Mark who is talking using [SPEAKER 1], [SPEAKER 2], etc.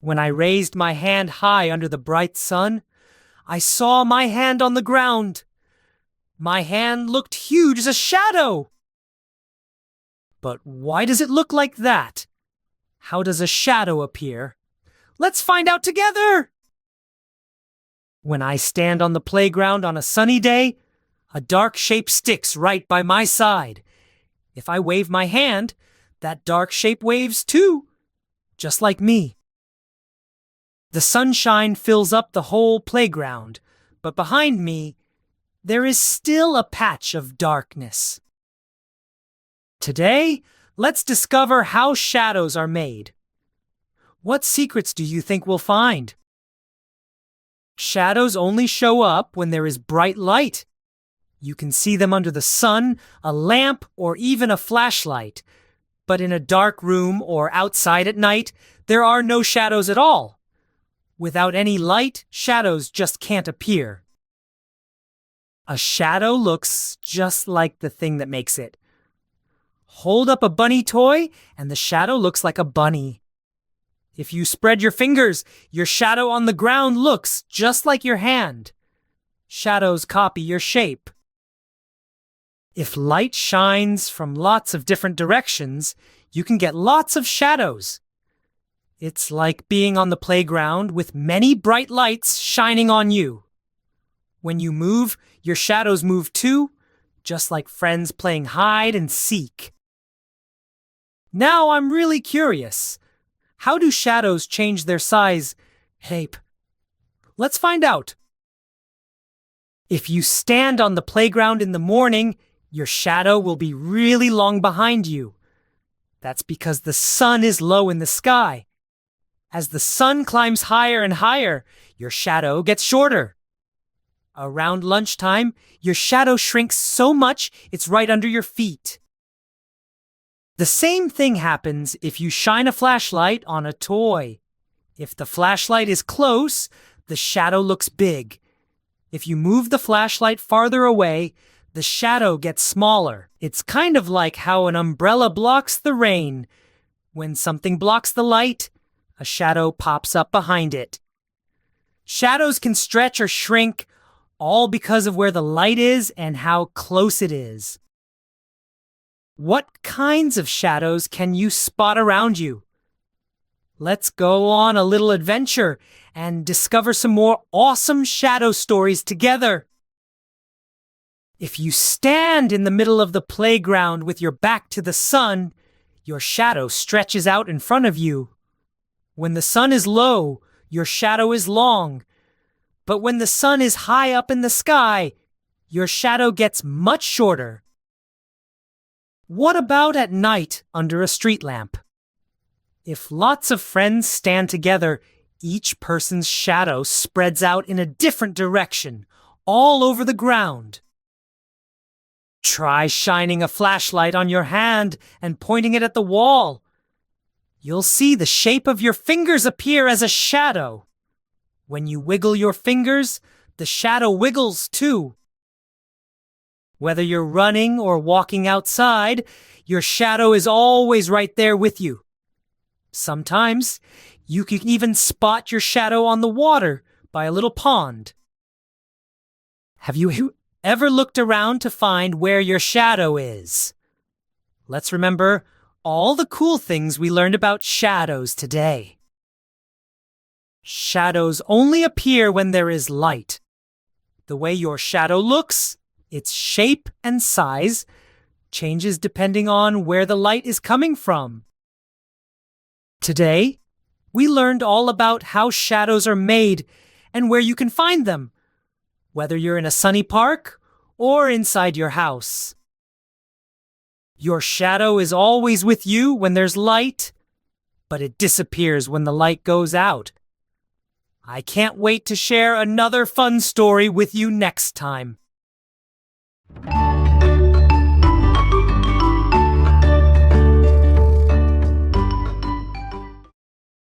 [SPEAKER 1] When I raised my hand high under the bright sun, I saw my hand on the ground. My hand looked huge as a shadow. But why does it look like that? How does a shadow appear? Let's find out together! When I stand on the playground on a sunny day, a dark shape sticks right by my side. If I wave my hand, that dark shape waves too, just like me. The sunshine fills up the whole playground, but behind me, there is still a patch of darkness. Today, let's discover how shadows are made. What secrets do you think we'll find? Shadows only show up when there is bright light. You can see them under the sun, a lamp, or even a flashlight. But in a dark room or outside at night, there are no shadows at all. Without any light, shadows just can't appear. A shadow looks just like the thing that makes it. Hold up a bunny toy, and the shadow looks like a bunny. If you spread your fingers, your shadow on the ground looks just like your hand. Shadows copy your shape. If light shines from lots of different directions, you can get lots of shadows. It's like being on the playground with many bright lights shining on you. When you move, your shadows move too, just like friends playing hide and seek. Now I'm really curious. How do shadows change their size, shape? Let's find out. If you stand on the playground in the morning, your shadow will be really long behind you. That's because the sun is low in the sky. As the sun climbs higher and higher, your shadow gets shorter. Around lunchtime, your shadow shrinks so much it's right under your feet. The same thing happens if you shine a flashlight on a toy. If the flashlight is close, the shadow looks big. If you move the flashlight farther away, the shadow gets smaller. It's kind of like how an umbrella blocks the rain. When something blocks the light, a shadow pops up behind it. Shadows can stretch or shrink, all because of where the light is and how close it is. What kinds of shadows can you spot around you? Let's go on a little adventure and discover some more awesome shadow stories together. If you stand in the middle of the playground with your back to the sun, your shadow stretches out in front of you. When the sun is low, your shadow is long. But when the sun is high up in the sky, your shadow gets much shorter. What about at night under a street lamp? If lots of friends stand together, each person's shadow spreads out in a different direction, all over the ground. Try shining a flashlight on your hand and pointing it at the wall. You'll see the shape of your fingers appear as a shadow. When you wiggle your fingers, the shadow wiggles too. Whether you're running or walking outside, your shadow is always right there with you. Sometimes, you can even spot your shadow on the water by a little pond. Have you ever looked around to find where your shadow is? Let's remember all the cool things we learned about shadows today. Shadows only appear when there is light. The way your shadow looks, its shape and size, changes depending on where the light is coming from. Today, we learned all about how shadows are made and where you can find them, whether you're in a sunny park or inside your house. Your shadow is always with you when there's light, but it disappears when the light goes out. I can't wait to share another fun story with you next time.